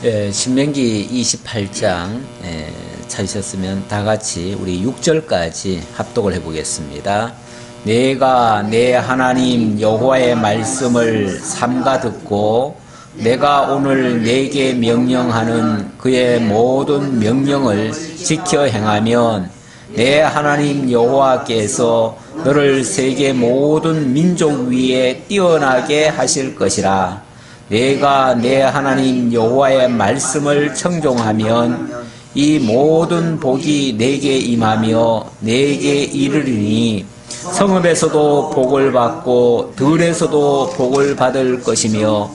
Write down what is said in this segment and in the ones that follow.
신명기 28장 찾으셨으면 다 같이 우리 6절까지 합독을 해보겠습니다. 내가 내 하나님 여호와의 말씀을 삼가 듣고 내가 오늘 내게 명령하는 그의 모든 명령을 지켜 행하면 내 하나님 여호와께서 너를 세계 모든 민족 위에 뛰어나게 하실 것이라. 내가 내 하나님 여호와의 말씀을 청종하면 이 모든 복이 내게 임하며 내게 이르리니 성읍에서도 복을 받고 들에서도 복을 받을 것이며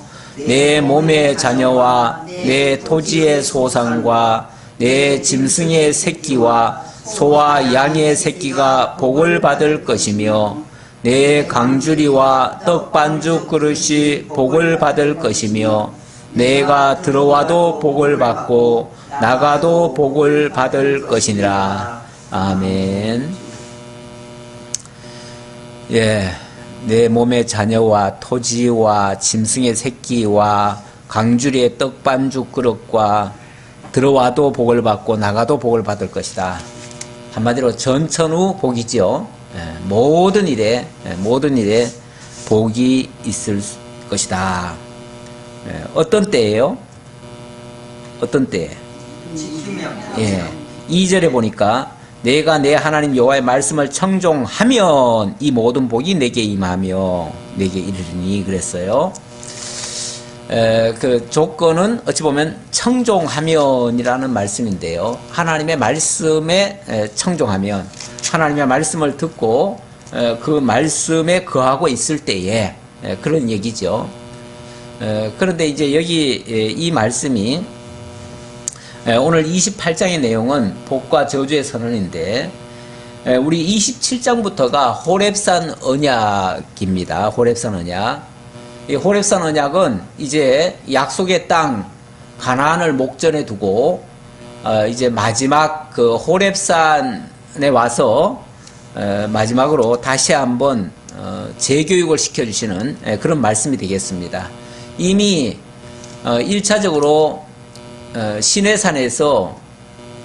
내 몸의 자녀와 내 토지의 소산과 내 짐승의 새끼와 소와 양의 새끼가 복을 받을 것이며 내 강주리와 떡반죽 그릇이 복을 받을 것이며 내가 들어와도 복을 받고 나가도 복을 받을 것이니라. 아멘. 내 몸의 자녀와 토지와 짐승의 새끼와 강주리의 떡반죽 그릇과 들어와도 복을 받고 나가도 복을 받을 것이다. 한마디로 전천후 복이죠. 모든 일에 복이 있을 것이다. 어떤 때예요? 어떤 때? 2절에 보니까 내가 내 하나님 여호와의 말씀을 청종하면 이 모든 복이 내게 임하며 내게 이르리니 그랬어요. 그 조건은 어찌 보면 청종하면이라는 말씀인데요. 하나님의 말씀에 청종하면, 하나님의 말씀을 듣고 그 말씀에 거하고 있을 때에 그런 얘기죠. 그런데 이제 여기 이 말씀이 오늘 28장의 내용은 복과 저주의 선언인데 우리 27장부터가 호렙산 언약입니다. 호렙산 언약. 이 호렙산 언약은 이제 약속의 땅 가나안을 목전에 두고 이제 마지막 그 호렙산에 와서 마지막으로 다시 한번 재교육을 시켜주시는 그런 말씀이 되겠습니다. 이미 1차적으로 시내산에서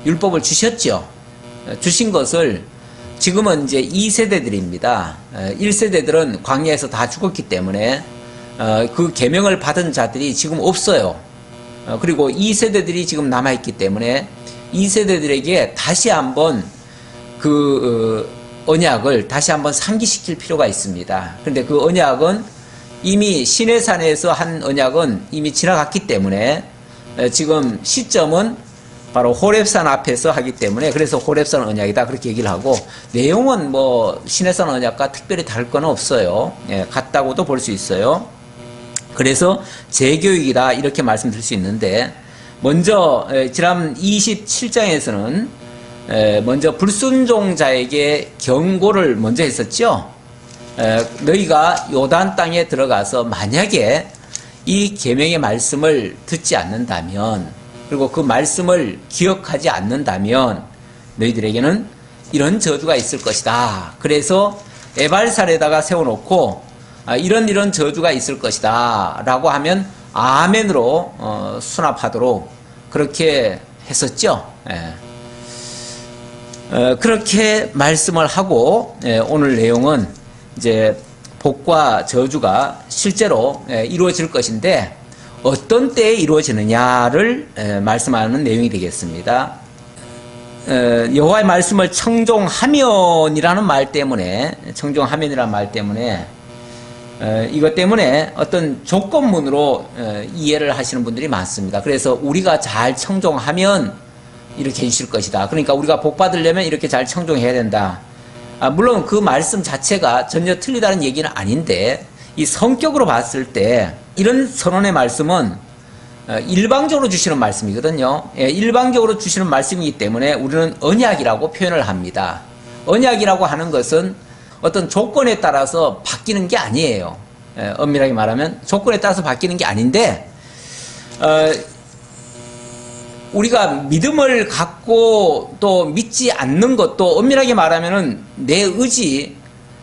율법을 주셨죠. 주신 것을 지금은 이제 2세대들입니다. 1세대들은 광야에서 다 죽었기 때문에 그 계명을 받은 자들이 지금 없어요. 그리고 2세대들이 지금 남아있기 때문에 2세대들에게 다시 한번 그 언약을 다시 한번 상기시킬 필요가 있습니다. 그런데 그 언약은 이미 시내산에서 한 언약은 이미 지나갔기 때문에 지금 시점은 바로 호렙산 앞에서 하기 때문에 그래서 호렙산 언약이다 그렇게 얘기를 하고 내용은 뭐 시내산 언약과 특별히 다를 건 없어요. 같다고도 볼 수 있어요. 그래서 재교육이다 이렇게 말씀드릴 수 있는데 먼저 지난 27장에서는 먼저 불순종자에게 경고를 먼저 했었죠. 너희가 요단 땅에 들어가서 만약에 이 계명의 말씀을 듣지 않는다면 그리고 그 말씀을 기억하지 않는다면 너희들에게는 이런 저주가 있을 것이다. 그래서 에발산에다가 세워놓고 이런 저주가 있을 것이다 라고 하면 아멘으로 수납하도록 그렇게 했었죠. 그렇게 말씀을 하고 오늘 내용은 이제 복과 저주가 실제로 이루어질 것인데 어떤 때에 이루어지느냐를 말씀하는 내용이 되겠습니다. 여호와의 말씀을 청종하면이라는 말 때문에 이것 때문에 어떤 조건문으로 이해를 하시는 분들이 많습니다. 그래서 우리가 잘 청종하면 이렇게 해주실 것이다. 그러니까 우리가 복 받으려면 이렇게 잘 청종해야 된다. 물론 그 말씀 자체가 전혀 틀리다는 얘기는 아닌데 이 성격으로 봤을 때 이런 선언의 말씀은 일방적으로 주시는 말씀이거든요. 일방적으로 주시는 말씀이기 때문에 우리는 언약이라고 표현을 합니다. 언약이라고 하는 것은 어떤 조건에 따라서 바뀌는 게 아니에요. 엄밀하게 말하면 조건에 따라서 바뀌는 게 아닌데 우리가 믿음을 갖고 또 믿지 않는 것도 엄밀하게 말하면은 내 의지,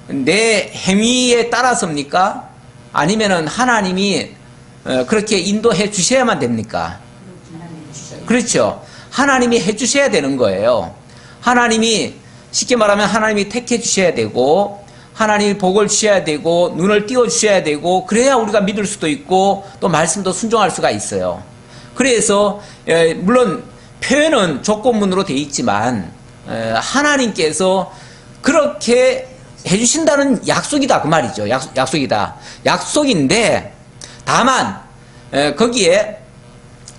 내 행위에 따라서입니까? 아니면은 하나님이 그렇게 인도해 주셔야만 됩니까? 그렇죠. 하나님이 해주셔야 되는 거예요. 하나님이 쉽게 말하면 하나님이 택해 주셔야 되고 하나님이 복을 주셔야 되고 눈을 띄워 주셔야 되고 그래야 우리가 믿을 수도 있고 또 말씀도 순종할 수가 있어요. 그래서 물론 표현은 조건문으로 되어 있지만 하나님께서 그렇게 해주신다는 약속이다 그 말이죠. 약속이다. 약속인데 다만 거기에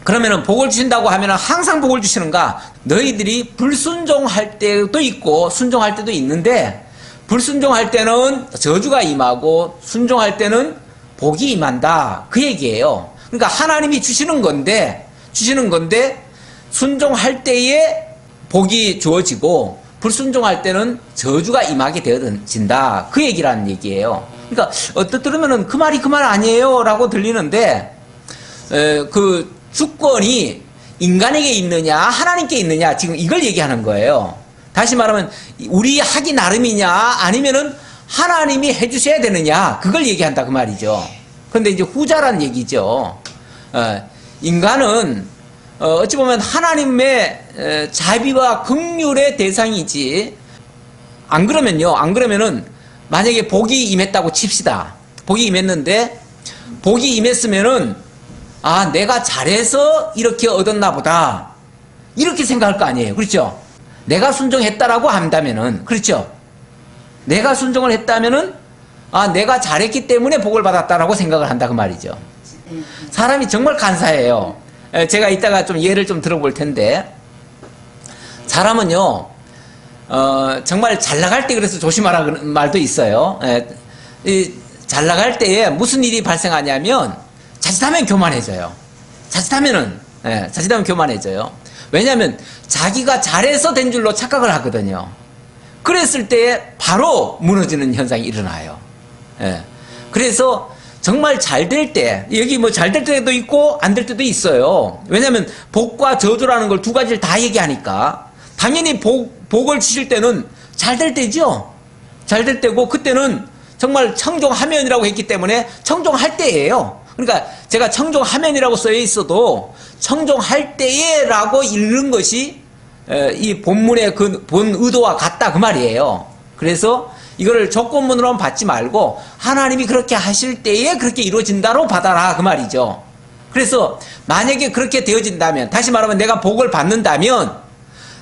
그러면은 복을 주신다고 하면은 항상 복을 주시는가? 너희들이 불순종할 때도 있고 순종할 때도 있는데 불순종할 때는 저주가 임하고 순종할 때는 복이 임한다 그 얘기예요. 그러니까 하나님이 주시는 건데 순종할 때에 복이 주어지고 불순종할 때는 저주가 임하게 되어진다 그 얘기라는 얘기예요. 그러니까 어떻게 들으면은 그 말이 그 말 아니에요 라고 들리는데 그 주권이 인간에게 있느냐 하나님께 있느냐 지금 이걸 얘기하는 거예요. 다시 말하면 우리 하기 나름이냐 아니면은 하나님이 해주셔야 되느냐 그걸 얘기한다 그 말이죠. 그런데 이제 후자란 얘기죠. 인간은 어찌 보면 하나님의 자비와 긍휼의 대상이지 안 그러면은 만약에 복이 임했다고 칩시다. 복이 임했는데 복이 임했으면은 아 내가 잘해서 이렇게 얻었나 보다 이렇게 생각할 거 아니에요. 그렇죠? 내가 순종했다라고 한다면은 그렇죠? 내가 순종을 했다면은 아 내가 잘했기 때문에 복을 받았다라고 생각을 한다 그 말이죠. 사람이 정말 간사해요. 제가 이따가 좀 예를 좀 들어볼 텐데 사람은요 정말 잘 나갈 때 그래서 조심하라 그런 말도 있어요. 잘 나갈 때에 무슨 일이 발생하냐면 자칫하면 교만해져요. 자칫하면 교만해져요. 왜냐하면 자기가 잘해서 된 줄로 착각을 하거든요. 그랬을 때 바로 무너지는 현상이 일어나요. 그래서 정말 잘 될 때, 여기 뭐 잘 될 때도 있고 안 될 때도 있어요. 왜냐하면 복과 저주라는 걸 두 가지를 다 얘기하니까 당연히 복을 주실 때는 잘 될 때죠. 잘 될 때고 그때는 정말 청종하면이라고 했기 때문에 청종할 때예요. 그러니까 제가 청종하면이라고 써 있어도 청종할 때에 라고 읽는 것이 이 본문의 그 본 의도와 같다 그 말이에요. 그래서 이거를 조건문으로만 받지 말고 하나님이 그렇게 하실 때에 그렇게 이루어진다로 받아라 그 말이죠. 그래서 만약에 그렇게 되어진다면 다시 말하면 내가 복을 받는다면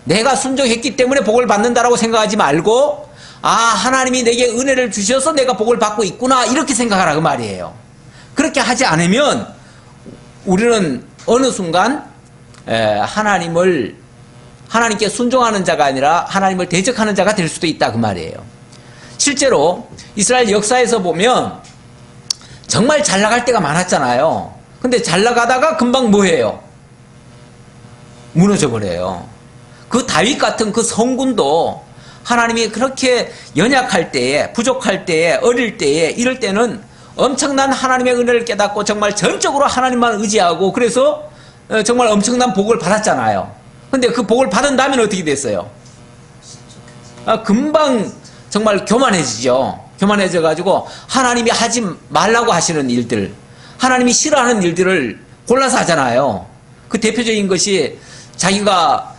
내가 순종했기 때문에 복을 받는다라고 생각하지 말고 아 하나님이 내게 은혜를 주셔서 내가 복을 받고 있구나 이렇게 생각하라 그 말이에요. 그렇게 하지 않으면 우리는 어느 순간 하나님께 순종하는 자가 아니라 하나님을 대적하는 자가 될 수도 있다 그 말이에요. 실제로 이스라엘 역사에서 보면 정말 잘 나갈 때가 많았잖아요. 근데 잘 나가다가 금방 뭐해요? 무너져 버려요. 그 다윗 같은 그 성군도 하나님이 그렇게 연약할 때에 부족할 때에 어릴 때에 이럴 때는 엄청난 하나님의 은혜를 깨닫고 정말 전적으로 하나님만 의지하고 그래서 정말 엄청난 복을 받았잖아요. 근데 그 복을 받은 다음에 어떻게 됐어요? 금방 정말 교만해지죠. 교만해져 가지고 하나님이 하지 말라고 하시는 일들, 하나님이 싫어하는 일들을 골라서 하잖아요. 그 대표적인 것이 자기가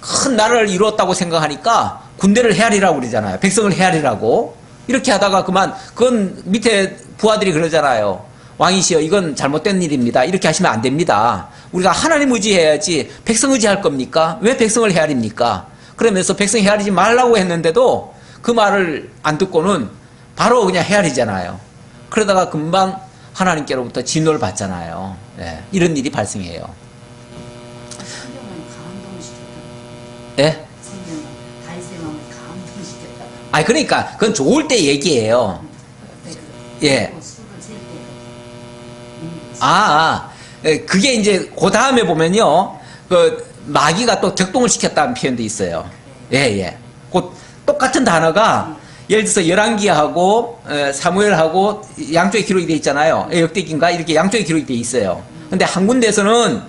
큰 나라를 이루었다고 생각하니까 군대를 헤아리라고 그러잖아요. 백성을 헤아리라고. 이렇게 하다가 그건 밑에 부하들이 그러잖아요. 왕이시여 이건 잘못된 일입니다. 이렇게 하시면 안 됩니다. 우리가 하나님 의지해야지 백성 의지할 겁니까? 왜 백성을 헤아립니까? 그러면서 백성 헤아리지 말라고 했는데도 그 말을 안 듣고는 바로 그냥 헤아리잖아요. 그러다가 금방 하나님께로부터 진노를 받잖아요. 이런 일이 발생해요. 예? 아니 그러니까 그건 좋을 때 얘기예요. 예. 그게 이제 그 다음에 보면요, 그 마귀가 또 격동을 시켰다는 표현도 있어요. 예. 그 똑같은 단어가 예를 들어서 열왕기하고 사무엘하고 양쪽에 기록이 돼 있잖아요. 역대기인가 이렇게 양쪽에 기록이 돼 있어요. 근데 한 군데에서는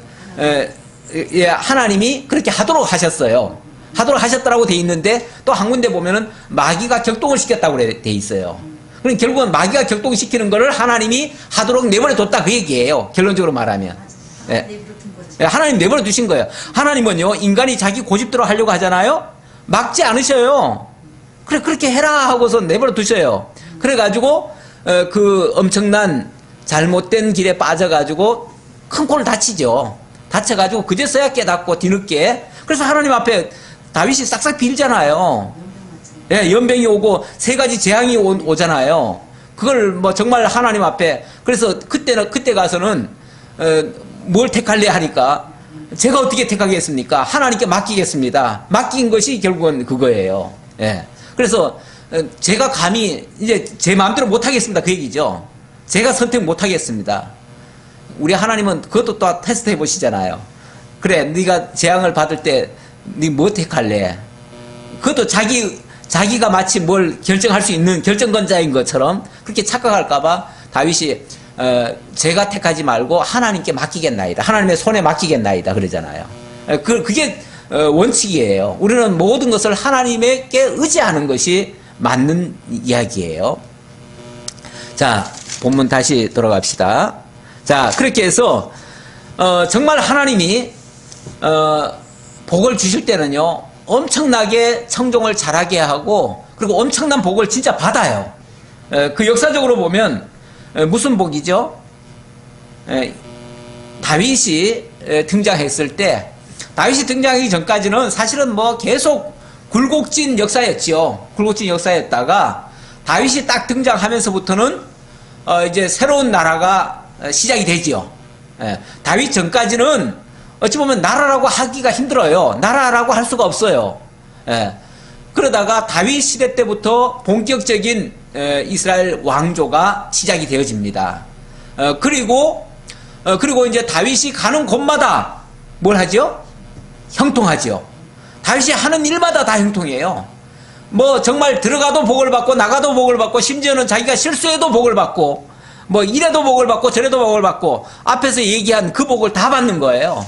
하나님이 그렇게 하도록 하셨어요. 하도록 하셨다라고 돼 있는데 또 한 군데 보면은 마귀가 격동을 시켰다고 돼 있어요. 그럼 결국은 마귀가 격동시키는 거를 하나님이 하도록 내버려 뒀다 그 얘기예요. 결론적으로 말하면. 예. 예, 하나님 내버려 두신 거예요. 하나님은요, 인간이 자기 고집대로 하려고 하잖아요? 막지 않으셔요. 그래, 그렇게 해라 하고서 내버려 두셔요. 그래가지고, 그 엄청난 잘못된 길에 빠져가지고 큰 꼴을 다치죠. 다쳐가지고 그제서야 깨닫고 뒤늦게. 그래서 하나님 앞에 다윗이 싹싹 빌잖아요. 예, 연병이 오고 세 가지 재앙이 오잖아요. 그걸 뭐 정말 하나님 앞에. 그래서 그때 가서는, 뭘 택할래 하니까 제가 어떻게 택하겠습니까? 하나님께 맡기겠습니다. 맡긴 것이 결국은 그거예요. 예. 그래서 제가 감히 이제 제 마음대로 못하겠습니다. 그 얘기죠. 제가 선택 못하겠습니다. 우리 하나님은 그것도 또 테스트 해보시잖아요. 그래, 네가 재앙을 받을 때 네 뭐 택할래? 그것도 자기가 마치 뭘 결정할 수 있는 결정권자인 것처럼 그렇게 착각할까봐 다윗이 제가 택하지 말고 하나님께 맡기겠나이다. 하나님의 손에 맡기겠나이다. 그러잖아요. 그게 원칙이에요. 우리는 모든 것을 하나님께 의지하는 것이 맞는 이야기예요. 자, 본문 다시 돌아갑시다. 자, 그렇게 해서 정말 하나님이 복을 주실 때는요, 엄청나게 청종을 잘하게 하고, 그리고 엄청난 복을 진짜 받아요. 그 역사적으로 보면 무슨 복이죠? 다윗이 등장했을 때, 다윗이 등장하기 전까지는 사실은 뭐 계속 굴곡진 역사였지요. 굴곡진 역사였다가 다윗이 딱 등장하면서부터는 이제 새로운 나라가 시작이 되지요. 다윗 전까지는 어찌 보면 나라라고 하기가 힘들어요. 나라라고 할 수가 없어요. 그러다가 다윗 시대 때부터 본격적인 이스라엘 왕조가 시작이 되어집니다. 그리고 이제 다윗이 가는 곳마다 뭘 하죠? 형통하죠. 다윗이 하는 일마다 다 형통해요. 뭐 정말 들어가도 복을 받고 나가도 복을 받고 심지어는 자기가 실수해도 복을 받고 뭐 이래도 복을 받고 저래도 복을 받고 앞에서 얘기한 그 복을 다 받는 거예요.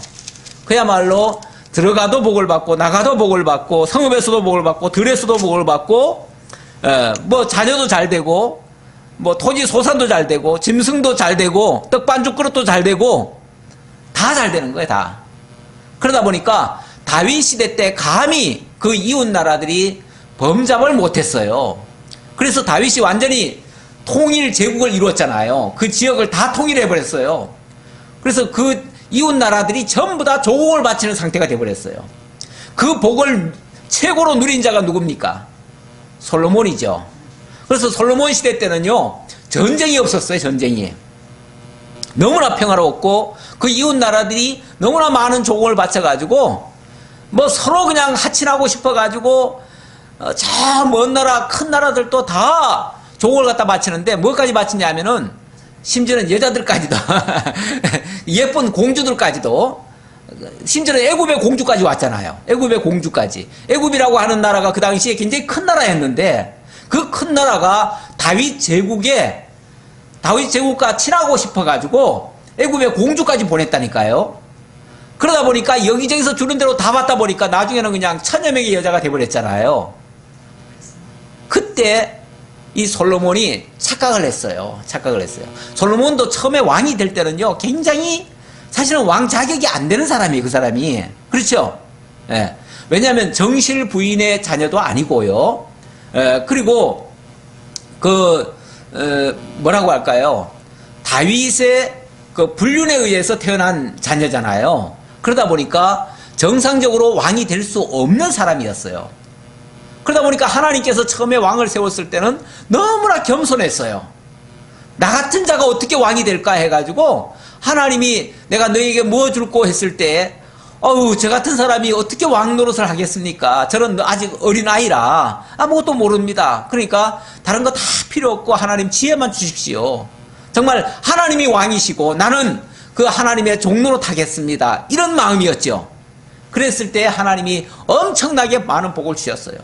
그야말로 들어가도 복을 받고 나가도 복을 받고 성읍에서도 복을 받고 들에서도 복을 받고 뭐 자녀도 잘 되고 뭐 토지 소산도 잘 되고 짐승도 잘 되고 떡반죽 그릇도 잘 되고 다 잘 되는 거예요. 다. 그러다 보니까 다윗 시대 때 감히 그 이웃 나라들이 범잡을 못했어요. 그래서 다윗이 완전히 통일 제국을 이루었잖아요. 그 지역을 다 통일해버렸어요. 그래서 그 이웃 나라들이 전부 다 조공을 바치는 상태가 되어버렸어요. 그 복을 최고로 누린 자가 누굽니까? 솔로몬이죠. 그래서 솔로몬 시대 때는요, 전쟁이 없었어요. 전쟁이. 너무나 평화로웠고 그 이웃 나라들이 너무나 많은 조공을 바쳐가지고 뭐 서로 그냥 하친하고 싶어가지고 저 먼 나라 큰 나라들도 다 조공을 갖다 바치는데 뭐까지 바치냐면은 심지어는 여자들까지도 예쁜 공주들까지도 심지어는 애굽의 공주까지 왔잖아요. 애굽의 공주까지. 애굽이라고 하는 나라가 그 당시에 굉장히 큰 나라였는데 그 큰 나라가 다윗 제국과 친하고 싶어가지고 애굽의 공주까지 보냈다니까요. 그러다 보니까 여기저기서 주는 대로 다 받다 보니까 나중에는 그냥 1000여 명의 여자가 돼버렸잖아요. 그때 이 솔로몬이 착각을 했어요. 솔로몬도 처음에 왕이 될 때는요, 굉장히 사실은 왕 자격이 안 되는 사람이에요. 그 사람이. 그렇죠? 예. 왜냐하면 정실 부인의 자녀도 아니고요. 그리고 뭐라고 할까요? 다윗의 그 불륜에 의해서 태어난 자녀잖아요. 그러다 보니까 정상적으로 왕이 될 수 없는 사람이었어요. 그러다 보니까 하나님께서 처음에 왕을 세웠을 때는 너무나 겸손했어요. 나 같은 자가 어떻게 왕이 될까 해가지고 하나님이 내가 너에게 뭐 줄고 했을 때 저 같은 사람이 어떻게 왕 노릇을 하겠습니까? 저는 아직 어린아이라 아무것도 모릅니다. 그러니까 다른 거 다 필요 없고 하나님 지혜만 주십시오. 정말 하나님이 왕이시고 나는 그 하나님의 종로로 타겠습니다. 이런 마음이었죠. 그랬을 때 하나님이 엄청나게 많은 복을 주셨어요.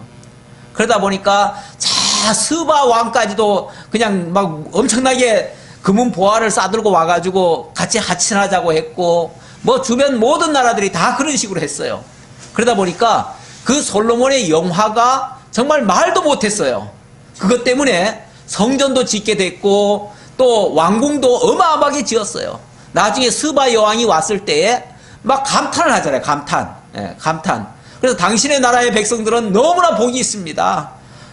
그러다 보니까 스바 왕까지도 그냥 막 엄청나게 금은 보화를 싸들고 와가지고 같이 하친하자고 했고 뭐 주변 모든 나라들이 다 그런 식으로 했어요. 그러다 보니까 그 솔로몬의 영화가 정말 말도 못했어요. 그것 때문에 성전도 짓게 됐고 또 왕궁도 어마어마하게 지었어요. 나중에 스바 여왕이 왔을 때에 막 감탄을 하잖아요. 감탄. 예, 감탄. 그래서 당신의 나라의 백성들은 너무나 복이 있습니다.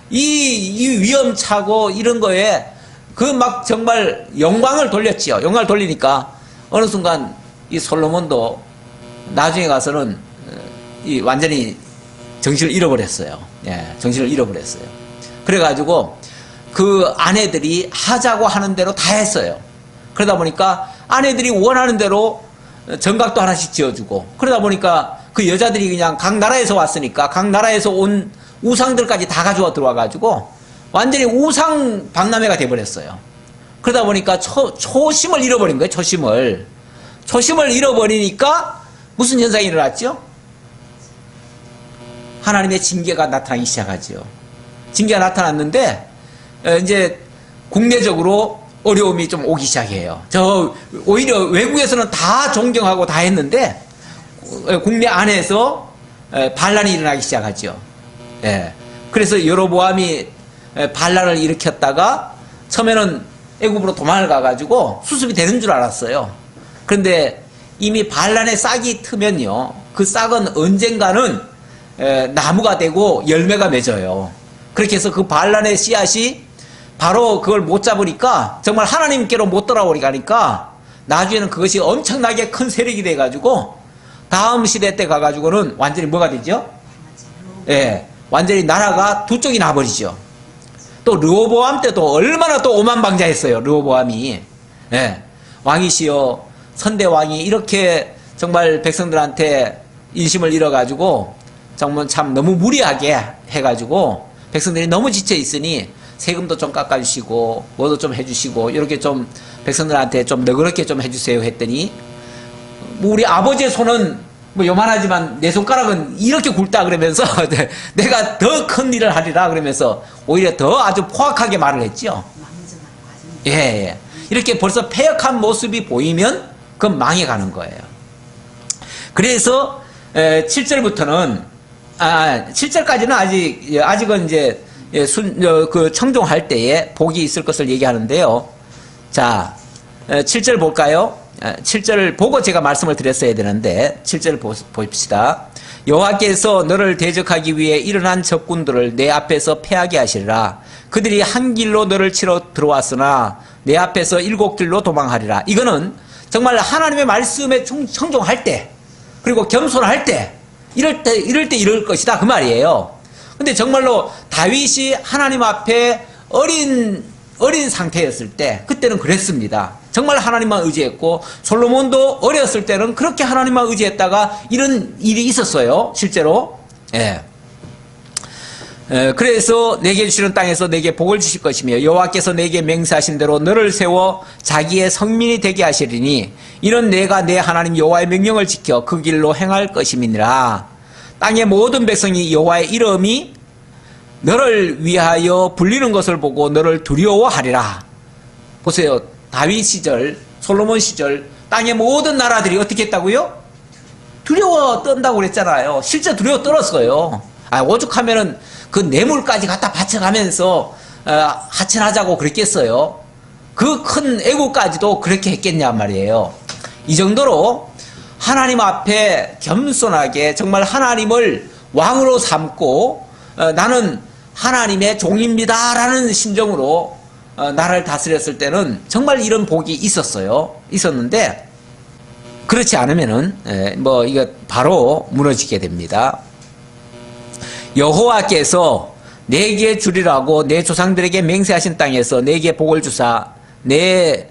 이 위험차고 이런 거에 그 막 정말 영광을 돌렸지요. 영광을 돌리니까 어느 순간 이 솔로몬도 나중에 가서는 완전히 정신을 잃어버렸어요. 예, 정신을 잃어버렸어요. 그래가지고 그 아내들이 하자고 하는 대로 다 했어요. 그러다 보니까 아내들이 원하는 대로 정각도 하나씩 지어주고, 그러다 보니까 그 여자들이 그냥 각 나라에서 왔으니까 각 나라에서 온 우상들까지 다 가져와 들어와가지고 완전히 우상 박람회가 돼버렸어요. 그러다 보니까 초심을 잃어버린 거예요. 초심을 잃어버리니까 무슨 현상이 일어났죠? 하나님의 징계가 나타나기 시작하죠. 징계가 나타났는데 이제 국내적으로 어려움이 좀 오기 시작해요. 오히려 외국에서는 다 존경하고 다 했는데 국내 안에서 반란이 일어나기 시작하죠. 예. 그래서 여로보암이 반란을 일으켰다가 처음에는 애굽으로 도망을 가가지고 수습이 되는 줄 알았어요. 그런데 이미 반란의 싹이 트면요, 그 싹은 언젠가는 나무가 되고 열매가 맺어요. 그렇게 해서 그 반란의 씨앗이 바로 그걸 못 잡으니까 정말 하나님께로 못 돌아오니까 나중에는 그것이 엄청나게 큰 세력이 돼가지고 다음 시대 때 가가지고는 완전히 뭐가 되죠? 예, 완전히 나라가 두 쪽이 나버리죠. 또 르호보암 때도 얼마나 또 오만방자했어요. 르호보암이. 예, 왕이시여, 선대왕이 이렇게 정말 백성들한테 인심을 잃어가지고 정말 참 너무 무리하게 해가지고 백성들이 너무 지쳐 있으니 세금도 좀 깎아주시고 뭐도 좀 해주시고 이렇게 좀 백성들한테 좀 너그럽게 좀 해주세요 했더니, 뭐 우리 아버지의 손은 뭐 요만하지만 내 손가락은 이렇게 굵다 그러면서 내가 더 큰 일을 하리라 그러면서 오히려 더 아주 포악하게 말을 했죠. 예, 예. 이렇게 벌써 패역한 모습이 보이면 그건 망해가는 거예요. 그래서 7절부터는 7절까지는 아직은 이제 그 청종할 때에 복이 있을 것을 얘기하는데요. 자, 7절 볼까요? 7절을 보고 제가 말씀을 드렸어야 되는데 7절 봅시다. 여호와께서 너를 대적하기 위해 일어난 적군들을 내 앞에서 패하게 하시리라. 그들이 한 길로 너를 치러 들어왔으나 내 앞에서 7길로 도망하리라. 이거는 정말 하나님의 말씀에 청종할 때, 그리고 겸손할 때, 이럴 때 이럴 것이다 그 말이에요. 근데 정말로 다윗이 하나님 앞에 어린 상태였을 때 그때는 그랬습니다. 정말 하나님만 의지했고, 솔로몬도 어렸을 때는 그렇게 하나님만 의지했다가 이런 일이 있었어요. 실제로. 예. 그래서 내게 주시는 땅에서 내게 복을 주실 것이며 여호와께서 내게 맹세하신 대로 너를 세워 자기의 성민이 되게 하시리니 이는 내가 내 하나님 여호와의 명령을 지켜 그 길로 행할 것임이니라. 땅의 모든 백성이 여호와의 이름이 너를 위하여 불리는 것을 보고 너를 두려워하리라. 보세요. 다윗 시절, 솔로몬 시절 땅의 모든 나라들이 어떻게 했다고요? 두려워 떤다고 그랬잖아요. 실제 두려워 떨었어요. 오죽하면은 그 뇌물까지 갖다 바쳐가면서 하천하자고 그랬겠어요. 그 큰 애국까지도 그렇게 했겠냐 말이에요. 이 정도로 하나님 앞에 겸손하게 정말 하나님을 왕으로 삼고 나는 하나님의 종입니다 라는 심정으로 나라를 다스렸을 때는 정말 이런 복이 있었는데, 그렇지 않으면은 뭐 이거 바로 무너지게 됩니다. 여호와께서 내게 주리라고 내 조상들에게 맹세하신 땅에서 내게 복을 주사 내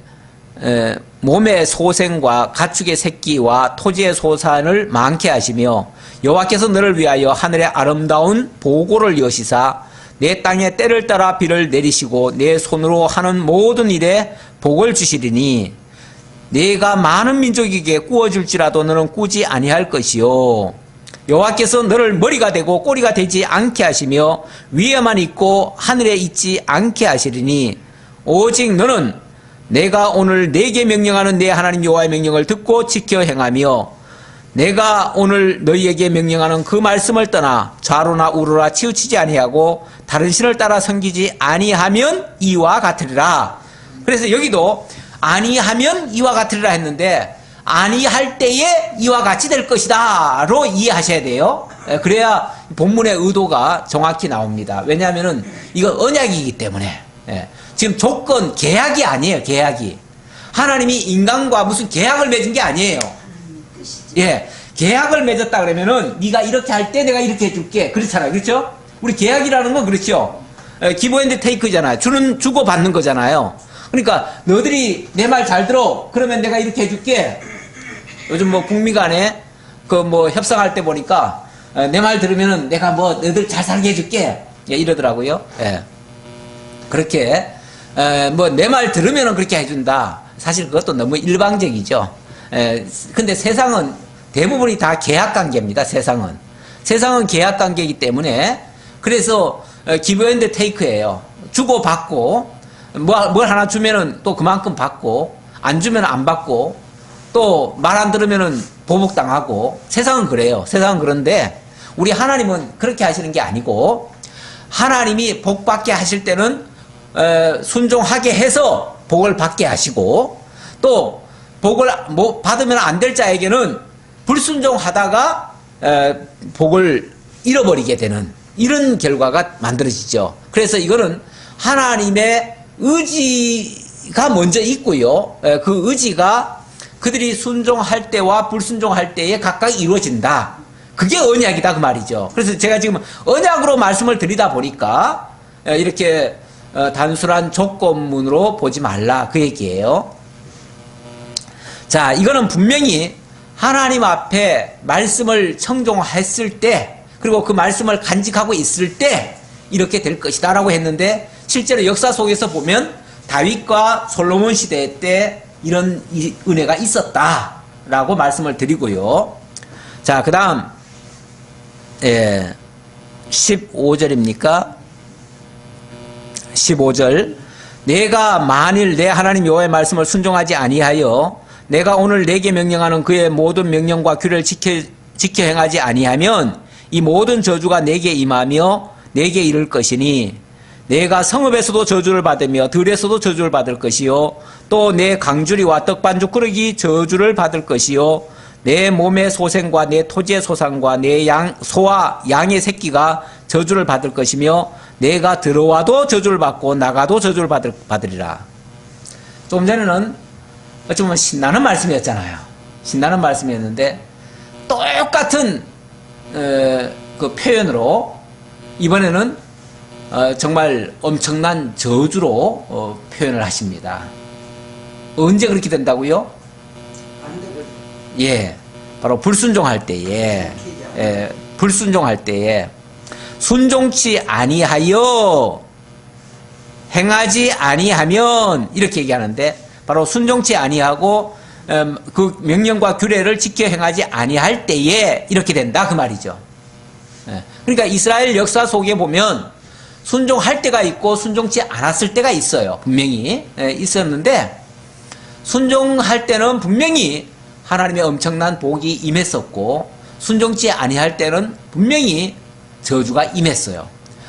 몸의 소생과 가축의 새끼와 토지의 소산을 많게 하시며 여호와께서 너를 위하여 하늘의 아름다운 보고를 여시사 내 땅에 때를 따라 비를 내리시고 내 손으로 하는 모든 일에 복을 주시리니 네가 많은 민족에게 꾸어줄지라도 너는 꾸지 아니할 것이요 여호와께서 너를 머리가 되고 꼬리가 되지 않게 하시며 위에만 있고 하늘에 있지 않게 하시리니 오직 너는 내가 오늘 네게 명령하는 내 하나님 여호와의 명령을 듣고 지켜 행하며 내가 오늘 너희에게 명령하는 그 말씀을 떠나 좌로나 우로나 치우치지 아니하고 다른 신을 따라 섬기지 아니하면 이와 같으리라. 그래서 여기도 아니하면 이와 같으리라 했는데 아니할 때에 이와 같이 될 것이다로 이해하셔야 돼요. 그래야 본문의 의도가 정확히 나옵니다. 왜냐하면은 이거 언약이기 때문에. 지금 조건 계약이 아니에요. 계약이. 하나님이 인간과 무슨 계약을 맺은 게 아니에요. 계약을 맺었다 그러면은 네가 이렇게 할 때 내가 이렇게 해줄게. 그렇잖아요. 그렇죠? 우리 계약이라는 건 그렇죠. 기브 앤드 테이크잖아요. 주고 받는 거잖아요. 그러니까 너희들이 내 말 잘 들어. 그러면 내가 이렇게 해줄게. 요즘 뭐 북미 간에 그 뭐 협상할 때 보니까 내 말 들으면은 내가 뭐 너희들 잘 살게 해줄게. 이러더라고요. 그렇게 뭐 내 말 들으면은 그렇게 해준다. 사실 그것도 너무 일방적이죠. 근데 세상은 대부분이 다 계약 관계입니다. 세상은 계약 관계이기 때문에 그래서 기브 앤드 테이크예요. 주고 받고 뭘 하나 주면은 또 그만큼 받고 안 주면 안 받고 또 말 안 들으면은 보복당하고 세상은 그래요. 세상은 그런데 우리 하나님은 그렇게 하시는 게 아니고 하나님이 복 받게 하실 때는 순종하게 해서 복을 받게 하시고 또 복을 뭐 받으면 안 될 자에게는 불순종하다가 복을 잃어버리게 되는 이런 결과가 만들어지죠. 그래서 이거는 하나님의 의지가 먼저 있고요. 그 의지가 그들이 순종할 때와 불순종할 때에 각각 이루어진다. 그게 언약이다 그 말이죠. 그래서 제가 지금 언약으로 말씀을 드리다 보니까 이렇게 단순한 조건문으로 보지 말라 그 얘기예요. 자, 이거는 분명히 하나님 앞에 말씀을 청종했을 때 그리고 그 말씀을 간직하고 있을 때 이렇게 될 것이다 라고 했는데 실제로 역사 속에서 보면 다윗과 솔로몬 시대 때 이런 은혜가 있었다 라고 말씀을 드리고요. 자, 그 다음 15절입니까? 15절 내가 만일 내 하나님 여호와의 말씀을 순종하지 아니하여 내가 오늘 내게 명령하는 그의 모든 명령과 규례를 지켜 행하지 아니하면 이 모든 저주가 내게 임하며 내게 이를 것이니 내가 성읍에서도 저주를 받으며 들에서도 저주를 받을 것이요 또 내 강주리와 떡반죽 그릇이 저주를 받을 것이요 내 몸의 소생과 내 토지의 소산과 내 소와 양의 새끼가 저주를 받을 것이며 내가 들어와도 저주를 받고 나가도 저주를 받으리라. 조금 전에는 어찌 보면 신나는 말씀이었잖아요. 신나는 말씀이었는데 똑같은 그 표현으로 이번에는 정말 엄청난 저주로 표현을 하십니다. 언제 그렇게 된다고요? 바로 불순종할 때에 불순종할 때에 순종치 아니하여 행하지 아니하면 이렇게 얘기하는데 바로 순종치 아니하고 그 명령과 규례를 지켜 행하지 아니할 때에 이렇게 된다 그 말이죠. 그러니까 이스라엘 역사 속에 보면 순종할 때가 있고 순종치 않았을 때가 있어요. 분명히 있었는데 순종할 때는 분명히 하나님의 엄청난 복이 임했었고 순종치 아니할 때는 분명히 저주가 임했어요.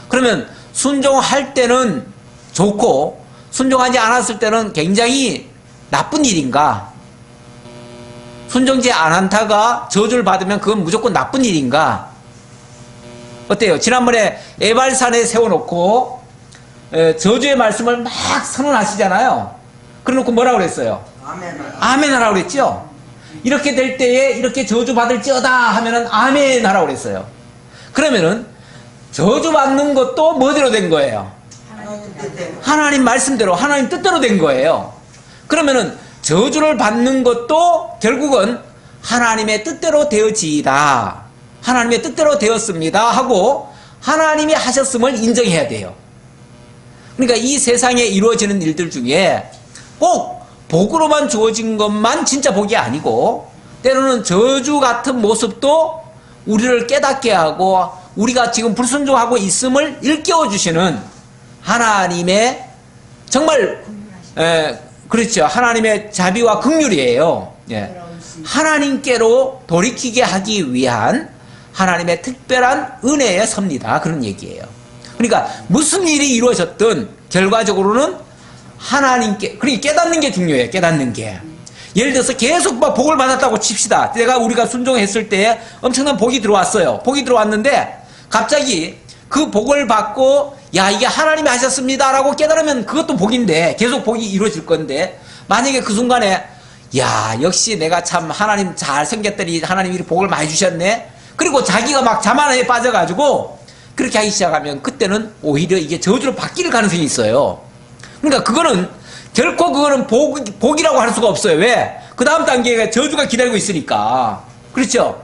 그러면 순종할 때는 좋고 순종하지 않았을 때는 굉장히 나쁜 일인가? 순종치 않다가 저주를 받으면 그건 무조건 나쁜 일인가? 어때요? 지난번에 에발산에 세워놓고 저주의 말씀을 막 선언하시잖아요. 그래놓고 뭐라고 그랬어요? 아멘 하라고 그랬죠? 이렇게 될 때에 이렇게 저주 받을지어다 하면은 아멘 하라고 그랬어요. 그러면은 저주 받는 것도 뭐대로 된 거예요? 하나님 말씀대로 하나님 뜻대로 된 거예요. 그러면은 저주를 받는 것도 결국은 하나님의 뜻대로 되어지이다. 하나님의 뜻대로 되었습니다 하고 하나님이 하셨음을 인정해야 돼요. 그러니까 이 세상에 이루어지는 일들 중에 꼭 복으로만 주어진 것만 진짜 복이 아니고 때로는 저주 같은 모습도 우리를 깨닫게 하고 우리가 지금 불순종하고 있음을 일깨워 주시는 하나님의 정말 그렇죠. 하나님의 자비와 긍휼이에요. 하나님께로 돌이키게 하기 위한 하나님의 특별한 은혜의 섭니다. 그런 얘기예요. 그러니까 무슨 일이 이루어졌든 결과적으로는 하나님께, 그러니까 깨닫는 게 중요해요. 깨닫는 게. 예를 들어서 계속 막 복을 받았다고 칩시다. 우리가 순종했을 때 엄청난 복이 들어왔어요. 복이 들어왔는데 갑자기 그 복을 받고 야, 이게 하나님이 하셨습니다 라고 깨달으면 그것도 복인데 계속 복이 이루어질 건데, 만약에 그 순간에 야, 역시 내가 참 하나님 잘 생겼더니 하나님이 복을 많이 주셨네, 그리고 자기가 막 자만에 빠져가지고 그렇게 하기 시작하면 그때는 오히려 이게 저주로 바뀔 가능성이 있어요. 그러니까 그거는 결코 그거는 복이라고 할 수가 없어요. 왜? 그 다음 단계가 저주가 기다리고 있으니까. 그렇죠?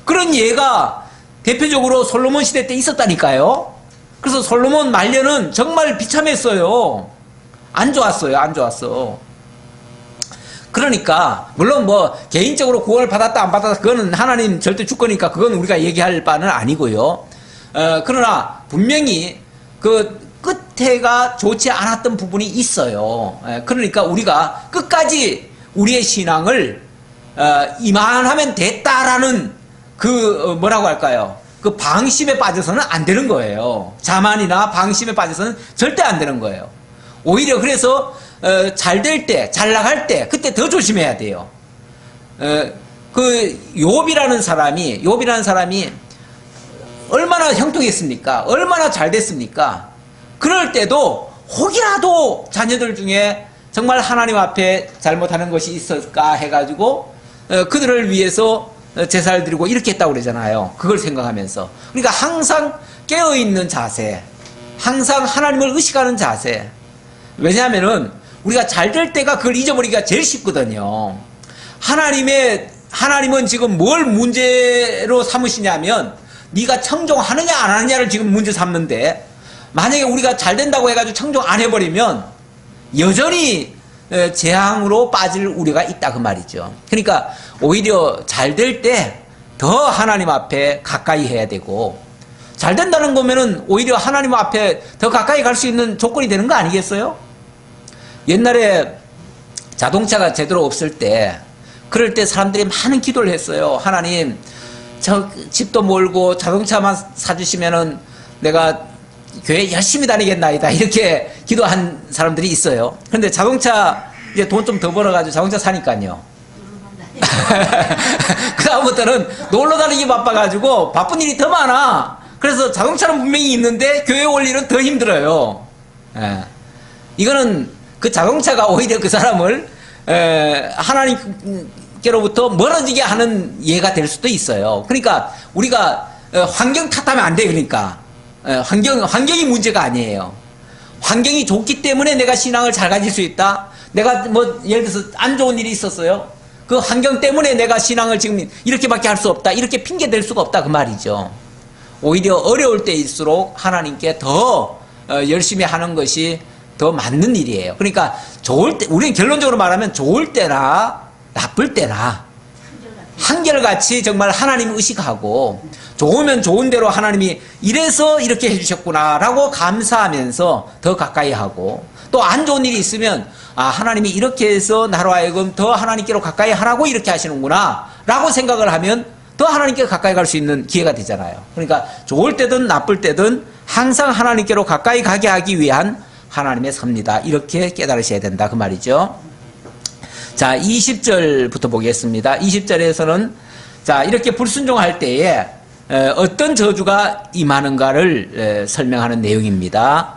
그런 예가 대표적으로 솔로몬 시대 때 있었다니까요. 그래서 솔로몬 말년은 정말 비참했어요. 안 좋았어요. 안 좋았어. 그러니까 물론 뭐 개인적으로 구원을 받았다 안 받았다 그거는 하나님 절대 주권이니까 그건 우리가 얘기할 바는 아니고요. 그러나 분명히 그 끝에가 좋지 않았던 부분이 있어요. 그러니까 우리가 끝까지 우리의 신앙을 이만하면 됐다라는 그 뭐라고 할까요? 그 방심에 빠져서는 안 되는 거예요. 자만이나 방심에 빠져서는 절대 안 되는 거예요. 오히려 그래서 잘 될 때, 잘 나갈 때 그때 더 조심해야 돼요. 그 욥이라는 사람이 얼마나 형통했습니까? 얼마나 잘 됐습니까? 그럴 때도 혹이라도 자녀들 중에 정말 하나님 앞에 잘못하는 것이 있을까 해가지고 그들을 위해서 제사를 드리고 이렇게 했다고 그러잖아요. 그걸 생각하면서. 그러니까 항상 깨어있는 자세, 항상 하나님을 의식하는 자세. 왜냐하면은 우리가 잘 될 때가 그걸 잊어버리기가 제일 쉽거든요. 하나님은 지금 뭘 문제로 삼으시냐면 네가 청종하느냐 안 하느냐를 지금 문제 삼는데, 만약에 우리가 잘 된다고 해가지고 청종 안 해버리면 여전히 재앙으로 빠질 우려가 있다 그 말이죠. 그러니까 오히려 잘 될 때 더 하나님 앞에 가까이 해야 되고, 잘 된다는 거면은 오히려 하나님 앞에 더 가까이 갈 수 있는 조건이 되는 거 아니겠어요? 옛날에 자동차가 제대로 없을 때, 그럴 때 사람들이 많은 기도를 했어요. 하나님, 저 집도 멀고 자동차만 사주시면은 내가 교회 열심히 다니겠나이다, 이렇게 기도한 사람들이 있어요. 그런데 자동차 이제 돈 좀 더 벌어가지고 자동차 사니까요. 그 다음부터는 놀러 다니기 바빠가지고 바쁜 일이 더 많아. 그래서 자동차는 분명히 있는데 교회 올 일은 더 힘들어요. 이거는 그 자동차가 오히려 그 사람을 하나님께로부터 멀어지게 하는 예가 될 수도 있어요. 그러니까 우리가 환경 탓하면 안 돼. 그러니까 환경이 문제가 아니에요. 환경이 좋기 때문에 내가 신앙을 잘 가질 수 있다. 내가 뭐 예를 들어서 안 좋은 일이 있었어요. 그 환경 때문에 내가 신앙을 지금 이렇게밖에 할 수 없다, 이렇게 핑계 댈 수가 없다 그 말이죠. 오히려 어려울 때일수록 하나님께 더 열심히 하는 것이 더 맞는 일이에요. 그러니까 좋을 때, 우리는 결론적으로 말하면 좋을 때나 나쁠 때나 한결같이 정말 하나님 의식하고, 좋으면 좋은 대로 하나님이 이래서 이렇게 해주셨구나 라고 감사하면서 더 가까이 하고, 또 안 좋은 일이 있으면 하나님이 이렇게 해서 나로 하여금 더 하나님께로 가까이 하라고 이렇게 하시는구나 라고 생각을 하면 더 하나님께 가까이 갈 수 있는 기회가 되잖아요. 그러니까 좋을 때든 나쁠 때든 항상 하나님께로 가까이 가게 하기 위한 하나님의 섭니다, 이렇게 깨달으셔야 된다 그 말이죠. 자, 20절부터 보겠습니다. 20절에서는 자, 이렇게 불순종할 때에 어떤 저주가 임하는가를 설명하는 내용입니다.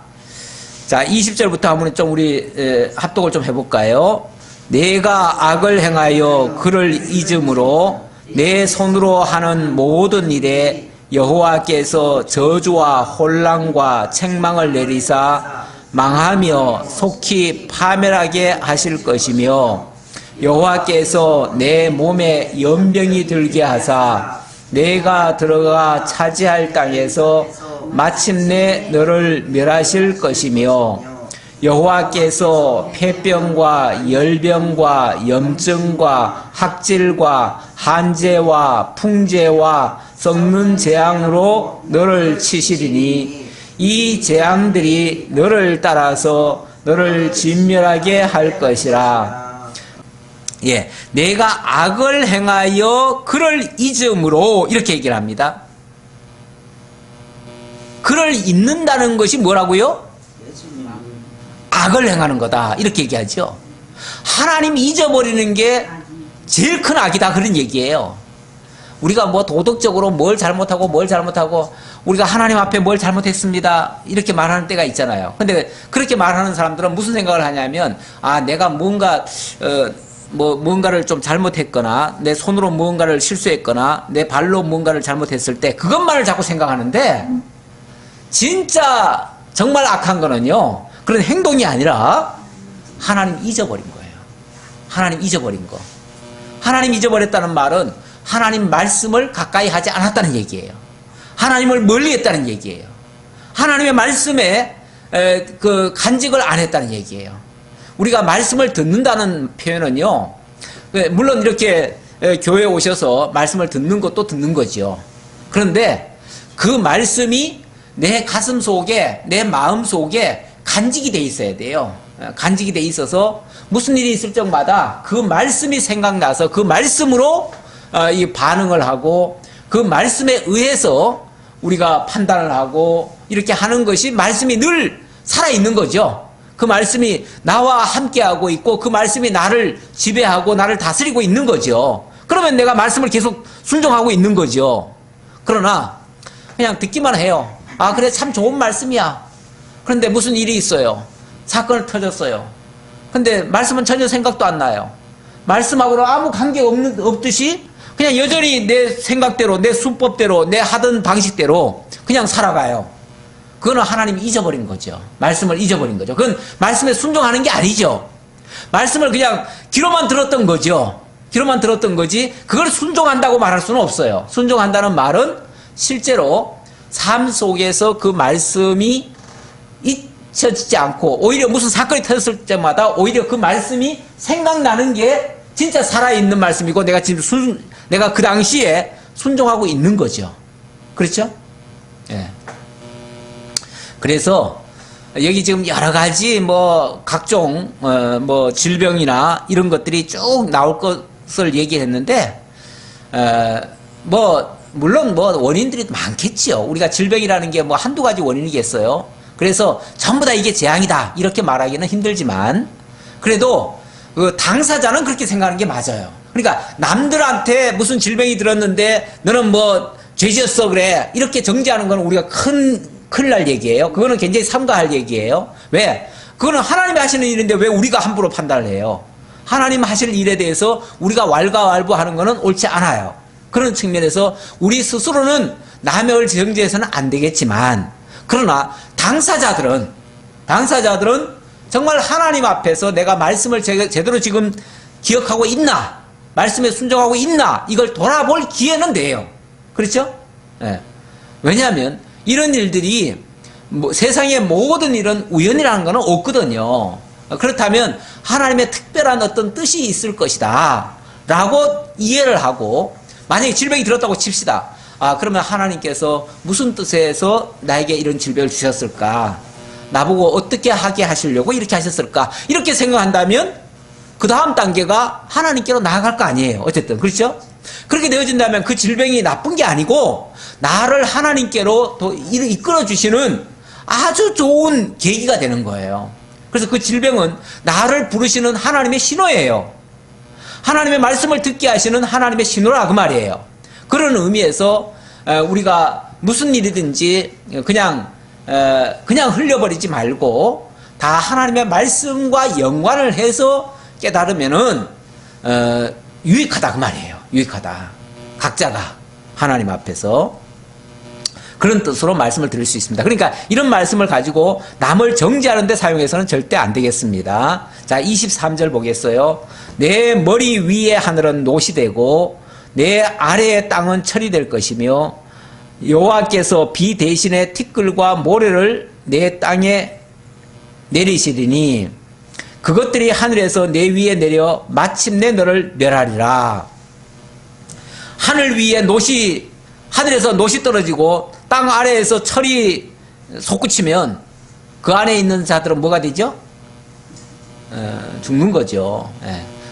자, 20절부터 한번 좀 우리 합독을 좀 해볼까요? 내가 악을 행하여 그를 잊음으로 내 손으로 하는 모든 일에 여호와께서 저주와 혼란과 책망을 내리사 망하며 속히 파멸하게 하실 것이며, 여호와께서 내 몸에 연병이 들게 하사 내가 들어가 차지할 땅에서 마침내 너를 멸하실 것이며, 여호와께서 폐병과 열병과 염증과 학질과 한재와 풍재와 썩는 재앙으로 너를 치시리니 이 재앙들이 너를 따라서 너를 진멸하게 할 것이라. 예, 내가 악을 행하여 그를 잊음으로, 이렇게 얘기를 합니다. 그를 잊는다는 것이 뭐라고요? 악을 행하는 거다. 이렇게 얘기하죠. 하나님 잊어버리는 게 제일 큰 악이다. 그런 얘기예요. 우리가 뭐 도덕적으로 뭘 잘못하고 우리가 하나님 앞에 뭘 잘못했습니다. 이렇게 말하는 때가 있잖아요. 근데 그렇게 말하는 사람들은 무슨 생각을 하냐면, 아, 내가 뭔가를 좀 잘못했거나, 내 손으로 무언가를 실수했거나, 내 발로 무언가를 잘못했을 때 그것만을 자꾸 생각하는데, 진짜 정말 악한 거는요, 그런 행동이 아니라 하나님 잊어버린 거예요. 하나님 잊어버린 거. 하나님 잊어버렸다는 말은 하나님 말씀을 가까이 하지 않았다는 얘기예요. 하나님을 멀리했다는 얘기예요. 하나님의 말씀에 그 간직을 안 했다는 얘기예요. 우리가 말씀을 듣는다는 표현은요, 물론 이렇게 교회에 오셔서 말씀을 듣는 것도 듣는 거죠. 그런데 그 말씀이 내 가슴 속에, 내 마음 속에 간직이 돼 있어야 돼요. 간직이 돼 있어서 무슨 일이 있을 적마다 그 말씀이 생각나서 그 말씀으로 이 반응을 하고, 그 말씀에 의해서 우리가 판단을 하고 이렇게 하는 것이 말씀이 늘 살아있는 거죠. 그 말씀이 나와 함께하고 있고 그 말씀이 나를 지배하고 나를 다스리고 있는 거죠. 그러면 내가 말씀을 계속 순종하고 있는 거죠. 그러나 그냥 듣기만 해요. 아, 그래, 참 좋은 말씀이야. 그런데 무슨 일이 있어요. 사건을 터졌어요. 근데 말씀은 전혀 생각도 안 나요. 말씀하고는 아무 관계 없듯이 그냥 여전히 내 생각대로, 내 수법대로, 내 하던 방식대로 그냥 살아가요. 그거는 하나님이 잊어버린 거죠. 말씀을 잊어버린 거죠. 그건 말씀에 순종하는 게 아니죠. 말씀을 그냥 귀로만 들었던 거죠. 귀로만 들었던 거지 그걸 순종한다고 말할 수는 없어요. 순종한다는 말은 실제로 삶 속에서 그 말씀이 잊혀지지 않고 오히려 무슨 사건이 터졌을 때마다 오히려 그 말씀이 생각나는 게 진짜 살아있는 말씀이고 내가 지금 내가 그 당시에 순종하고 있는 거죠. 그렇죠? 예. 그래서 여기 지금 여러 가지 뭐 각종 뭐 질병이나 이런 것들이 쭉 나올 것을 얘기했는데 뭐 물론 뭐 원인들이 많겠지요. 우리가 질병이라는 게 뭐 한두 가지 원인이겠어요. 그래서 전부 다 이게 재앙이다 이렇게 말하기는 힘들지만 그래도 그 당사자는 그렇게 생각하는 게 맞아요. 그러니까 남들한테 무슨 질병이 들었는데 너는 뭐 죄지었어 그래 이렇게 정죄하는 건 우리가 큰일 날 얘기예요. 그거는 굉장히 삼가할 얘기예요. 왜? 그거는 하나님이 하시는 일인데 왜 우리가 함부로 판단을 해요? 하나님 하실 일에 대해서 우리가 왈가왈부하는 거는 옳지 않아요. 그런 측면에서 우리 스스로는 남을 정죄해서는 안 되겠지만 그러나 당사자들은 정말 하나님 앞에서 내가 말씀을 제대로 지금 기억하고 있나, 말씀에 순종하고 있나 이걸 돌아볼 기회는 돼요. 그렇죠? 네. 왜냐하면 이런 일들이 세상의 모든 일은 우연이라는 것은 없거든요. 그렇다면 하나님의 특별한 어떤 뜻이 있을 것이다 라고 이해를 하고 만약에 질병이 들었다고 칩시다. 아, 그러면 하나님께서 무슨 뜻에서 나에게 이런 질병을 주셨을까? 나보고 어떻게 하게 하시려고 이렇게 하셨을까? 이렇게 생각한다면 그 다음 단계가 하나님께로 나아갈 거 아니에요. 어쨌든 그렇죠? 그렇게 되어진다면 그 질병이 나쁜 게 아니고 나를 하나님께로 이끌어 주시는 아주 좋은 계기가 되는 거예요. 그래서 그 질병은 나를 부르시는 하나님의 신호예요. 하나님의 말씀을 듣게 하시는 하나님의 신호라 그 말이에요. 그런 의미에서 우리가 무슨 일이든지 그냥 흘려버리지 말고 다 하나님의 말씀과 연관을 해서 깨달으면은 유익하다 그 말이에요. 유익하다. 각자가 하나님 앞에서 그런 뜻으로 말씀을 드릴 수 있습니다. 그러니까 이런 말씀을 가지고 남을 정죄하는 데 사용해서는 절대 안 되겠습니다. 자, 23절 보겠어요. 내 머리 위에 하늘은 노시 되고 내 아래의 땅은 철이 될 것이며 여호와께서 비 대신에 티끌과 모래를 내 땅에 내리시리니 그것들이 하늘에서 내 위에 내려 마침내 너를 멸하리라. 하늘 위에 하늘에서 노시 떨어지고 땅 아래에서 철이 솟구치면 그 안에 있는 자들은 뭐가 되죠? 죽는 거죠.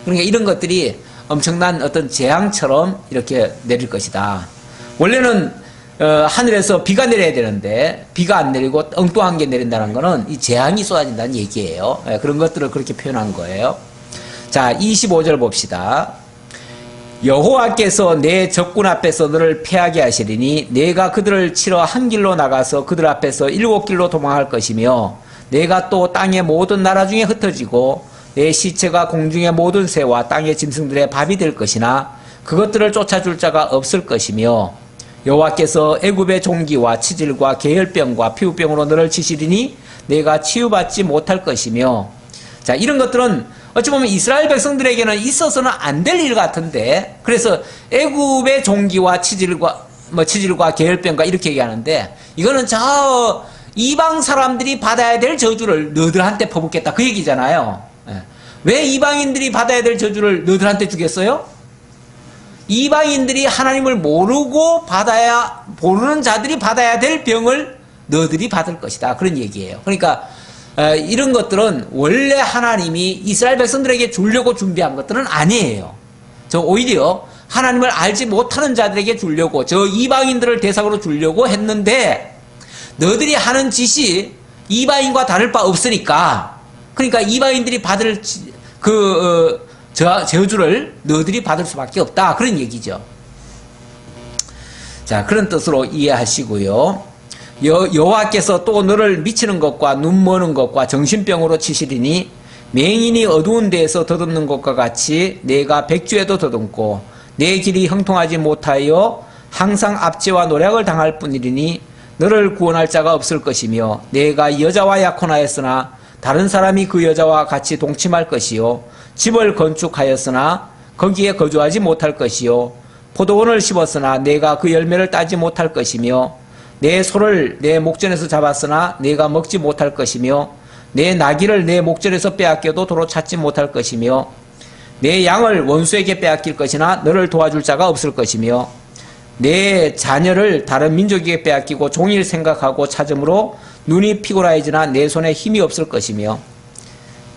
그러니까 이런 것들이 엄청난 어떤 재앙처럼 이렇게 내릴 것이다. 원래는 하늘에서 비가 내려야 되는데 비가 안 내리고 엉뚱한 게 내린다는 거는 이 재앙이 쏟아진다는 얘기예요. 그런 것들을 그렇게 표현한 거예요. 자, 25절 봅시다. 여호와께서 내 적군 앞에서 너를 패하게 하시리니 내가 그들을 치러 한 길로 나가서 그들 앞에서 7길로 도망할 것이며 내가 또 땅의 모든 나라 중에 흩어지고 내 시체가 공중의 모든 새와 땅의 짐승들의 밥이 될 것이나 그것들을 쫓아줄 자가 없을 것이며 여호와께서 애굽의 종기와 치질과 계열병과 피부병으로 너를 치시리니 내가 치유받지 못할 것이며. 자, 이런 것들은 어찌 보면 이스라엘 백성들에게는 있어서는 안 될 일 같은데, 그래서 애굽의 종기와 치질과 계열병과 이렇게 얘기하는데, 이거는 저 이방 사람들이 받아야 될 저주를 너들한테 퍼붓겠다 그 얘기잖아요. 왜 이방인들이 받아야 될 저주를 너들한테 주겠어요? 이방인들이 하나님을 모르는 자들이 받아야 될 병을 너들이 받을 것이다, 그런 얘기예요. 그러니까 이런 것들은 원래 하나님이 이스라엘 백성들에게 주려고 준비한 것들은 아니에요. 저 오히려 하나님을 알지 못하는 자들에게 주려고, 저 이방인들을 대상으로 주려고 했는데 너들이 하는 짓이 이방인과 다를 바 없으니까, 그러니까 이방인들이 받을 저주를 너들이 받을 수밖에 없다, 그런 얘기죠. 자, 그런 뜻으로 이해하시고요. 여호와께서 또 너를 미치는 것과 눈 머는 것과 정신병으로 치시리니 맹인이 어두운 데에서 더듬는 것과 같이 내가 백주에도 더듬고 내 길이 형통하지 못하여 항상 압제와 노략을 당할 뿐이리니 너를 구원할 자가 없을 것이며 내가 여자와 약혼하였으나 다른 사람이 그 여자와 같이 동침할 것이요 집을 건축하였으나 거기에 거주하지 못할 것이요 포도원을 심었으나 내가 그 열매를 따지 못할 것이며 내 소를 내 목전에서 잡았으나 내가 먹지 못할 것이며 내 나귀를 내 목전에서 빼앗겨도 도로 찾지 못할 것이며 내 양을 원수에게 빼앗길 것이나 너를 도와줄 자가 없을 것이며 내 자녀를 다른 민족에게 빼앗기고 종일 생각하고 찾음으로 눈이 피곤하여지나 내 손에 힘이 없을 것이며.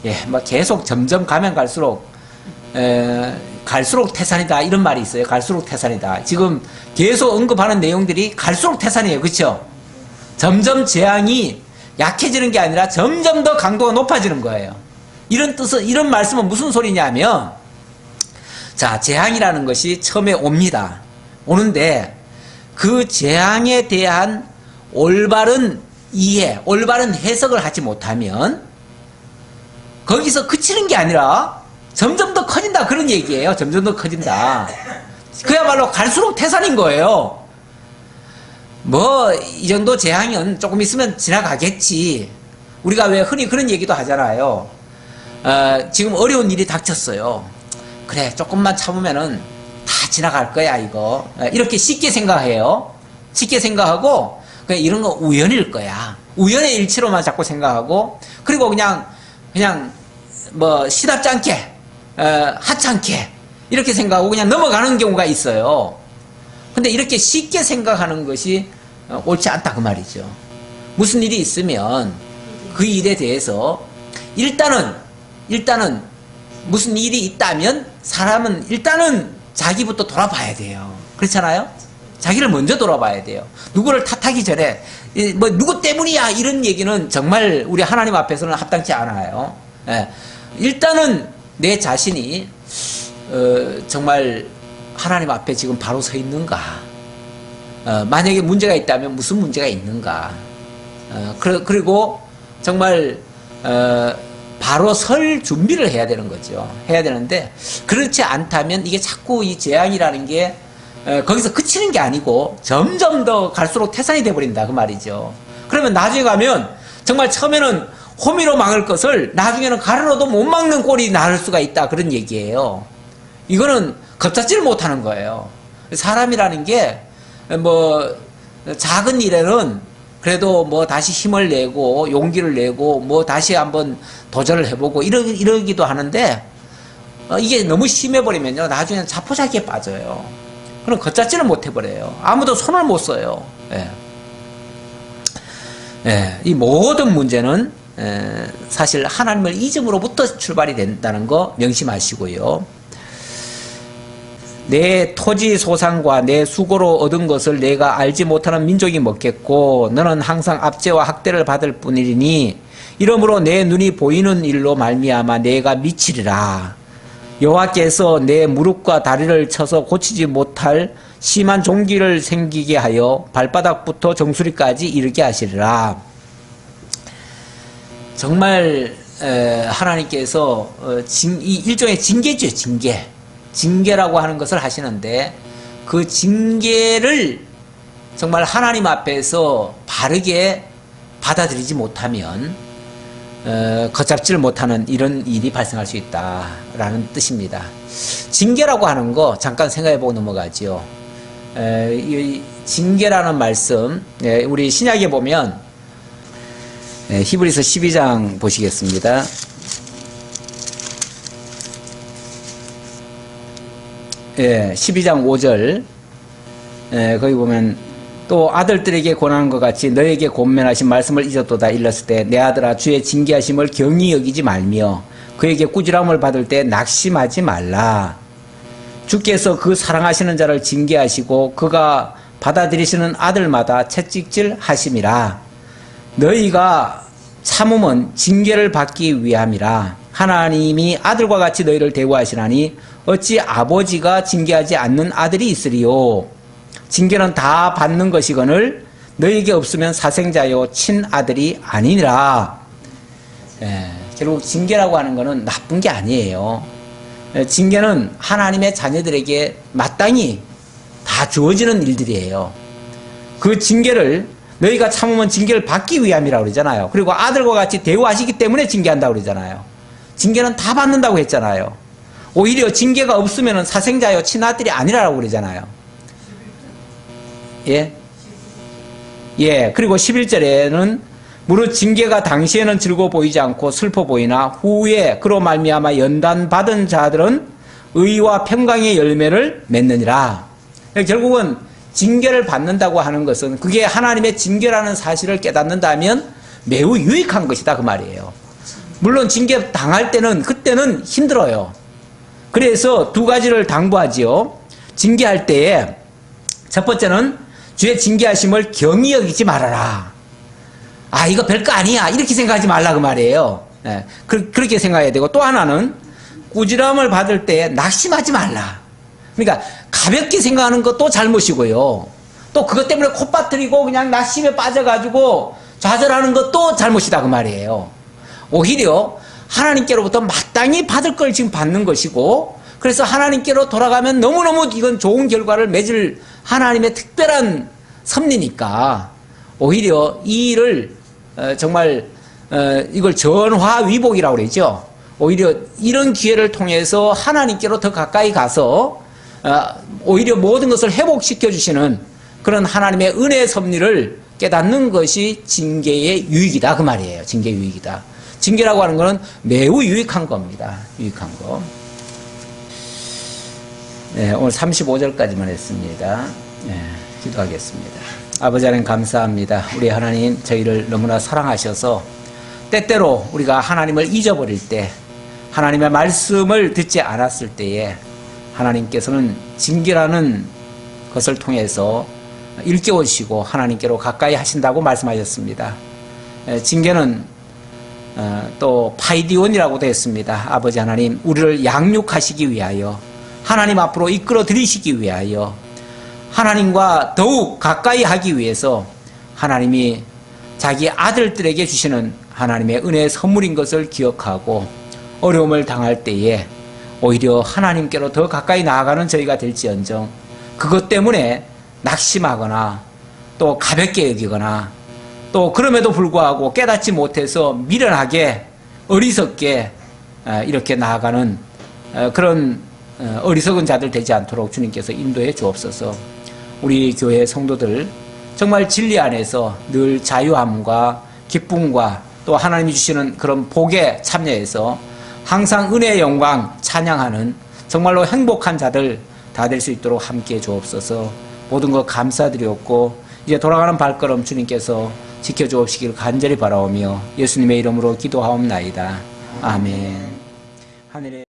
예, 뭐 계속 점점 가면 갈수록 태산이다 이런 말이 있어요. 갈수록 태산이다. 지금 계속 언급하는 내용들이 갈수록 태산이에요. 그렇죠? 점점 재앙이 약해지는 게 아니라 점점 더 강도가 높아지는 거예요. 이런 말씀은 무슨 소리냐면, 자, 재앙이라는 것이 처음에 옵니다. 오는데 그 재앙에 대한 올바른 이해, 올바른 해석을 하지 못하면 거기서 그치는 게 아니라 점점 더 커진다, 그런 얘기예요. 점점 더 커진다. 그야말로 갈수록 태산인 거예요. 뭐 이 정도 재앙은 조금 있으면 지나가겠지. 우리가 왜 흔히 그런 얘기도 하잖아요. 지금 어려운 일이 닥쳤어요. 그래, 조금만 참으면은 다 지나갈 거야 이거. 이렇게 쉽게 생각해요. 쉽게 생각하고 그냥 이런 거 우연일 거야. 우연의 일치로만 자꾸 생각하고, 그리고 그냥 뭐 시답지 않게 하찮게 이렇게 생각하고 그냥 넘어가는 경우가 있어요. 근데 이렇게 쉽게 생각하는 것이 옳지 않다 그 말이죠. 무슨 일이 있으면 그 일에 대해서 일단은 무슨 일이 있다면 사람은 일단은 자기부터 돌아봐야 돼요. 그렇잖아요? 자기를 먼저 돌아봐야 돼요. 누구를 탓하기 전에 뭐 누구 때문이야 이런 얘기는 정말 우리 하나님 앞에서는 합당치 않아요. 예. 일단은 내 자신이 정말 하나님 앞에 지금 바로 서 있는가, 만약에 문제가 있다면 무슨 문제가 있는가, 그리고 정말 바로 설 준비를 해야 되는 거죠. 해야 되는데 그렇지 않다면 이게 자꾸 이 재앙이라는 게 거기서 그치는 게 아니고 점점 더 갈수록 태산이 돼버린다 그 말이죠. 그러면 나중에 가면 정말 처음에는 호미로 막을 것을 나중에는 가르로도 못 막는 꼴이 나올 수가 있다, 그런 얘기예요. 이거는 걷잡지를 못하는 거예요. 사람이라는 게 뭐 작은 일에는 그래도 뭐 다시 힘을 내고 용기를 내고 뭐 다시 한번 도전을 해보고 이러기도 하는데 이게 너무 심해버리면요 나중에는 자포자기에 빠져요. 그럼 걷잡지를 못해버려요. 아무도 손을 못 써요. 예. 예, 이 모든 문제는 사실 하나님을 잊음으로부터 출발이 된다는 거 명심하시고요. 내 토지 소산과 내 수고로 얻은 것을 내가 알지 못하는 민족이 먹겠고 너는 항상 압제와 학대를 받을 뿐이니 이러므로 내 눈이 보이는 일로 말미암아 내가 미치리라. 여호와께서 내 무릎과 다리를 쳐서 고치지 못할 심한 종기를 생기게 하여 발바닥부터 정수리까지 이르게 하시리라. 정말 하나님께서 이 일종의 징계죠. 징계라고 하는 것을 하시는데 그 징계를 정말 하나님 앞에서 바르게 받아들이지 못하면 걷잡지를 못하는 이런 일이 발생할 수 있다라는 뜻입니다. 징계라고 하는 거 잠깐 생각해보고 넘어가죠. 이 징계라는 말씀 우리 신약에 보면 히브리서 12장 보시겠습니다. 12장 5절 거기 보면 또 아들들에게 권하는 것 같이 너에게 권면하신 말씀을 잊었도다 일렀을 때 내 아들아 주의 징계하심을 경히 여기지 말며 그에게 꾸지람을 받을 때 낙심하지 말라. 주께서 그 사랑하시는 자를 징계하시고 그가 받아들이시는 아들마다 채찍질 하심이라. 너희가 참음은 징계를 받기 위함이라. 하나님이 아들과 같이 너희를 대우하시나니 어찌 아버지가 징계하지 않는 아들이 있으리요. 징계는 다 받는 것이거늘 너희에게 없으면 사생자요 친아들이 아니니라. 결국 징계라고 하는 것은 나쁜 게 아니에요. 징계는 하나님의 자녀들에게 마땅히 다 주어지는 일들이에요. 그 징계를 너희가 참으면 징계를 받기 위함이라고 그러잖아요. 그리고 아들과 같이 대우하시기 때문에 징계한다고 그러잖아요. 징계는 다 받는다고 했잖아요. 오히려 징계가 없으면 사생자요 친아들이 아니라고 그러잖아요. 그리고 11절에는 무릇 징계가 당시에는 즐거워 보이지 않고 슬퍼 보이나 후에 그로 말미암아 연단 받은 자들은 의와 평강의 열매를 맺느니라. 결국은 징계를 받는다고 하는 것은 그게 하나님의 징계라는 사실을 깨닫는다면 매우 유익한 것이다 그 말이에요. 물론 징계 당할 때는 그때는 힘들어요. 그래서 두 가지를 당부하지요. 징계할 때에 첫 번째는 주의 징계하심을 경히 여기지 말아라. 이거 별거 아니야 이렇게 생각하지 말라 그 말이에요. 그렇게 생각해야 되고 또 하나는 꾸지람을 받을 때 낙심하지 말라. 그러니까 가볍게 생각하는 것도 잘못이고요. 또 그것 때문에 콧바트리고 그냥 낙심에 빠져가지고 좌절하는 것도 잘못이다 그 말이에요. 오히려 하나님께로부터 마땅히 받을 걸 지금 받는 것이고 그래서 하나님께로 돌아가면 너무너무 이건 좋은 결과를 맺을 하나님의 특별한 섭리니까 오히려 이 일을 정말 이걸 전화위복이라고 그러죠. 오히려 이런 기회를 통해서 하나님께로 더 가까이 가서 오히려 모든 것을 회복시켜 주시는 그런 하나님의 은혜의 섭리를 깨닫는 것이 징계의 유익이다 그 말이에요. 징계 유익이다. 징계라고 하는 것은 매우 유익한 겁니다. 유익한 거. 오늘 35절까지만 했습니다. 기도하겠습니다. 아버지 하나님 감사합니다. 우리 하나님 저희를 너무나 사랑하셔서 때때로 우리가 하나님을 잊어버릴 때 하나님의 말씀을 듣지 않았을 때에 하나님께서는 징계라는 것을 통해서 일깨우시고 하나님께로 가까이 하신다고 말씀하셨습니다. 징계는 또 파이디온이라고도 했습니다. 아버지 하나님 우리를 양육하시기 위하여 하나님 앞으로 이끌어 들이시기 위하여 하나님과 더욱 가까이 하기 위해서 하나님이 자기 아들들에게 주시는 하나님의 은혜의 선물인 것을 기억하고 어려움을 당할 때에 오히려 하나님께로 더 가까이 나아가는 저희가 될지언정 그것 때문에 낙심하거나 또 가볍게 여기거나 또 그럼에도 불구하고 깨닫지 못해서 미련하게 어리석게 이렇게 나아가는 그런 어리석은 자들 되지 않도록 주님께서 인도해 주옵소서. 우리 교회 성도들 정말 진리 안에서 늘 자유함과 기쁨과 또 하나님이 주시는 그런 복에 참여해서 항상 은혜의 영광 찬양하는 정말로 행복한 자들 다 될 수 있도록 함께해 주옵소서. 모든 것 감사드리옵고 이제 돌아가는 발걸음 주님께서 지켜주옵시기를 간절히 바라오며 예수님의 이름으로 기도하옵나이다. 아멘. 하늘에